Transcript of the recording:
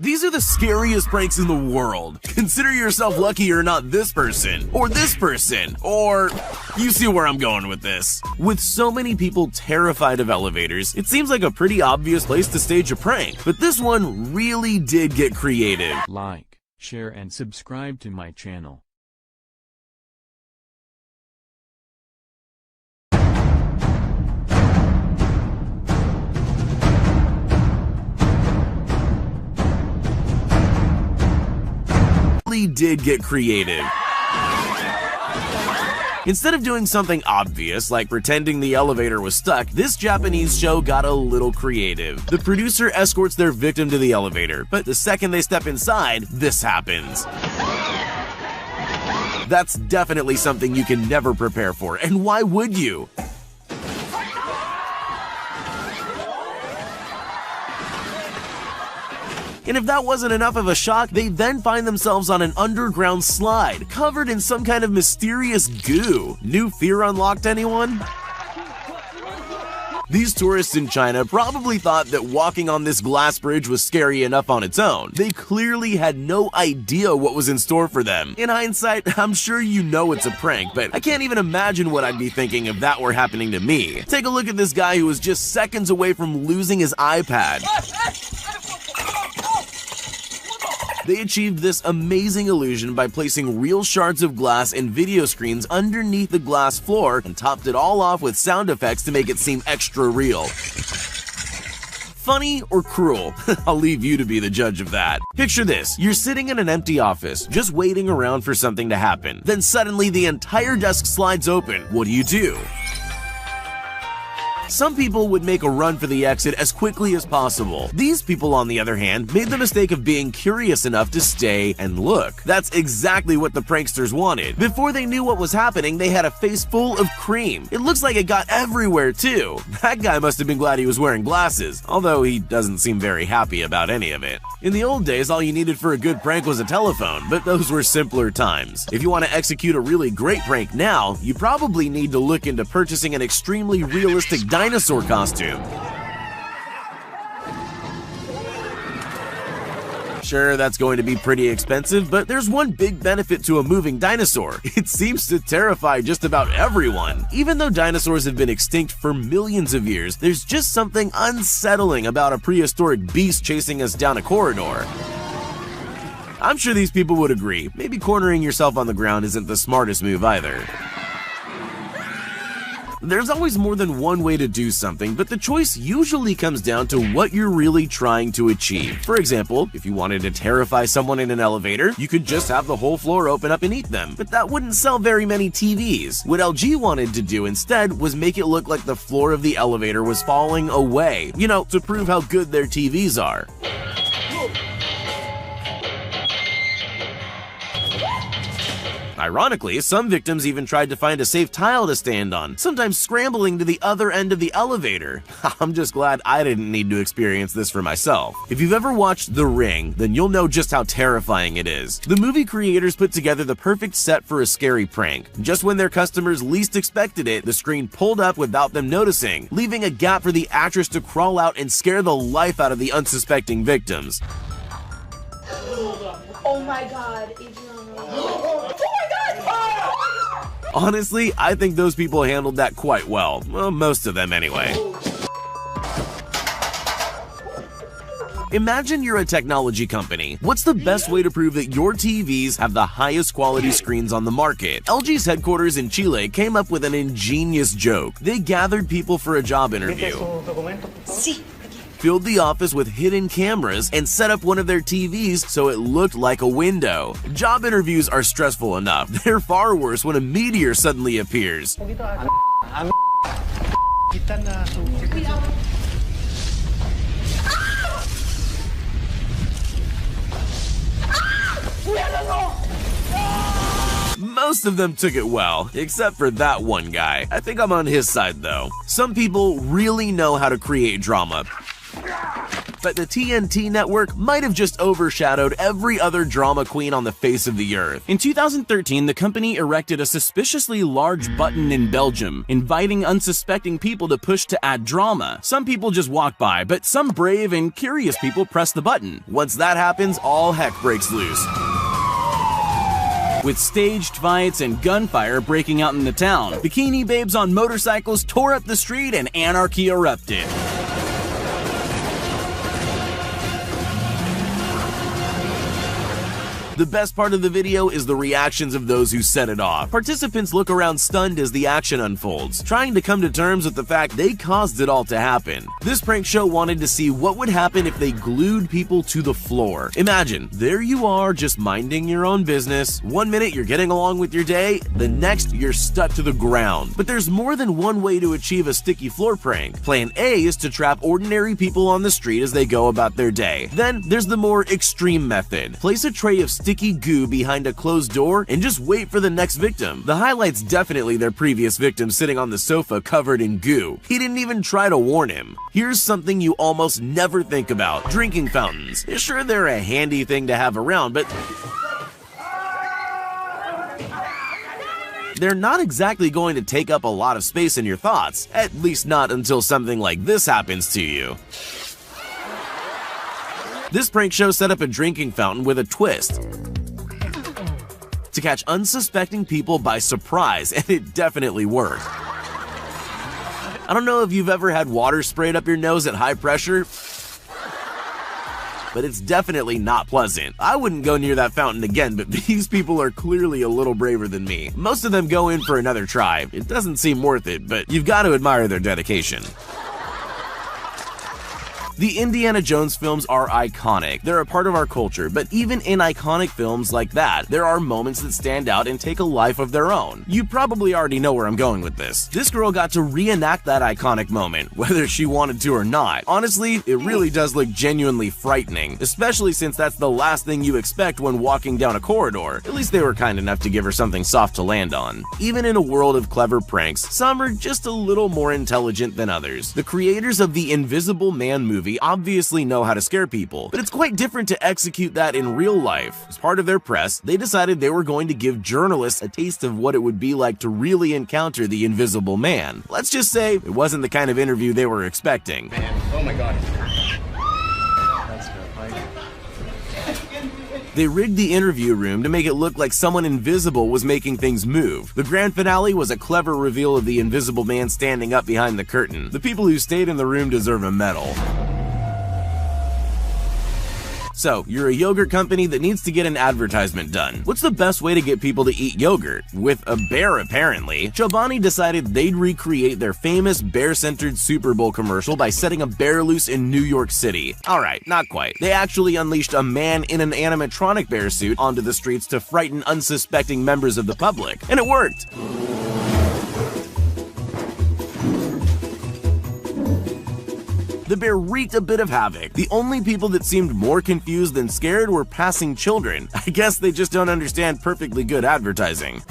These are the scariest pranks in the world. Consider yourself lucky you're not this person, or you see where I'm going with this. With so many people terrified of elevators, it seems like a pretty obvious place to stage a prank, but this one really did get creative. Like, share and subscribe to my channel. Did get creative. Instead of doing something obvious like pretending the elevator was stuck, this Japanese show got a little creative. The producer escorts their victim to the elevator, but the second they step inside, this happens. That's definitely something you can never prepare for, and why would you? And if that wasn't enough of a shock, they then find themselves on an underground slide, covered in some kind of mysterious goo. New fear unlocked, anyone? These tourists in China probably thought that walking on this glass bridge was scary enough on its own. They clearly had no idea what was in store for them. In hindsight, I'm sure you know it's a prank, but I can't even imagine what I'd be thinking if that were happening to me. Take a look at this guy who was just seconds away from losing his iPad. They achieved this amazing illusion by placing real shards of glass and video screens underneath the glass floor and topped it all off with sound effects to make it seem extra real. Funny or cruel? I'll leave you to be the judge of that. Picture this, you're sitting in an empty office, just waiting around for something to happen. Then suddenly the entire desk slides open. What do? Some people would make a run for the exit as quickly as possible. These people, on the other hand, made the mistake of being curious enough to stay and look. That's exactly what the pranksters wanted. Before they knew what was happening, they had a face full of cream. It looks like it got everywhere, too. That guy must have been glad he was wearing glasses, although he doesn't seem very happy about any of it. In the old days, all you needed for a good prank was a telephone, but those were simpler times. If you want to execute a really great prank now, you probably need to look into purchasing an extremely realistic dinosaur costume. Sure, that's going to be pretty expensive, but there's one big benefit to a moving dinosaur. It seems to terrify just about everyone. Even though dinosaurs have been extinct for millions of years, there's just something unsettling about a prehistoric beast chasing us down a corridor. I'm sure these people would agree. Maybe cornering yourself on the ground isn't the smartest move either. There's always more than one way to do something, but the choice usually comes down to what you're really trying to achieve. For example, if you wanted to terrify someone in an elevator, you could just have the whole floor open up and eat them, but that wouldn't sell very many TVs. What LG wanted to do instead was make it look like the floor of the elevator was falling away, to prove how good their TVs are. Ironically, some victims even tried to find a safe tile to stand on, sometimes scrambling to the other end of the elevator. I'm just glad I didn't need to experience this for myself. If you've ever watched The Ring, then you'll know just how terrifying it is. The movie creators put together the perfect set for a scary prank. Just when their customers least expected it, the screen pulled up without them noticing, leaving a gap for the actress to crawl out and scare the life out of the unsuspecting victims. Oh my god, Honestly, I think those people handled that quite well. Well, most of them anyway. Imagine you're a technology company. What's the best way to prove that your TVs have the highest quality screens on the market? LG's headquarters in Chile came up with an ingenious joke. They gathered people for a job interview, filled the office with hidden cameras, and set up one of their TVs so it looked like a window. Job interviews are stressful enough. They're far worse when a meteor suddenly appears. Most of them took it well, except for that one guy. I think I'm on his side though. Some people really know how to create drama. but the TNT network might have just overshadowed every other drama queen on the face of the earth. In 2013, the company erected a suspiciously large button in Belgium, inviting unsuspecting people to push to add drama. Some people just walk by, but some brave and curious people press the button. Once that happens, all heck breaks loose, with staged fights and gunfire breaking out in the town. Bikini babes on motorcycles tore up the street and anarchy erupted. The best part of the video is the reactions of those who set it off. Participants look around stunned as the action unfolds, trying to come to terms with the fact they caused it all to happen. This prank show wanted to see what would happen if they glued people to the floor. Imagine, there you are just minding your own business. One minute you're getting along with your day, the next you're stuck to the ground. But there's more than one way to achieve a sticky floor prank. Plan A is to trap ordinary people on the street as they go about their day. Then there's the more extreme method. Place a tray of sticky goo behind a closed door and just wait for the next victim. The highlight's definitely their previous victim sitting on the sofa covered in goo. He didn't even try to warn him. Here's something you almost never think about: drinking fountains. Sure, they're a handy thing to have around, but they're not exactly going to take up a lot of space in your thoughts, at least not until something like this happens to you. This prank show set up a drinking fountain with a twist to catch unsuspecting people by surprise, and it definitely worked. I don't know if you've ever had water sprayed up your nose at high pressure, but it's definitely not pleasant. I wouldn't go near that fountain again, but these people are clearly a little braver than me. Most of them go in for another try. It doesn't seem worth it, but you've got to admire their dedication. The Indiana Jones films are iconic. They're a part of our culture, but even in iconic films like that, there are moments that stand out and take a life of their own. You probably already know where I'm going with this. This girl got to reenact that iconic moment, whether she wanted to or not. Honestly, it really does look genuinely frightening, especially since that's the last thing you expect when walking down a corridor. At least they were kind enough to give her something soft to land on. Even in a world of clever pranks, some are just a little more intelligent than others. The creators of the Invisible Man movie obviously know how to scare people, but it's quite different to execute that in real life. As part of their press, they decided they were going to give journalists a taste of what it would be like to really encounter the Invisible Man. Let's just say it wasn't the kind of interview they were expecting. Man, oh my god. They rigged the interview room to make it look like someone invisible was making things move. The grand finale was a clever reveal of the Invisible Man standing up behind the curtain. The people who stayed in the room deserve a medal. So, you're a yogurt company that needs to get an advertisement done. What's the best way to get people to eat yogurt? With a bear, apparently. Chobani decided they'd recreate their famous bear-centered Super Bowl commercial by setting a bear loose in New York City. Alright, not quite. They actually unleashed a man in an animatronic bear suit onto the streets to frighten unsuspecting members of the public. And it worked! The bear wreaked a bit of havoc. The only people that seemed more confused than scared were passing children. I guess they just don't understand perfectly good advertising.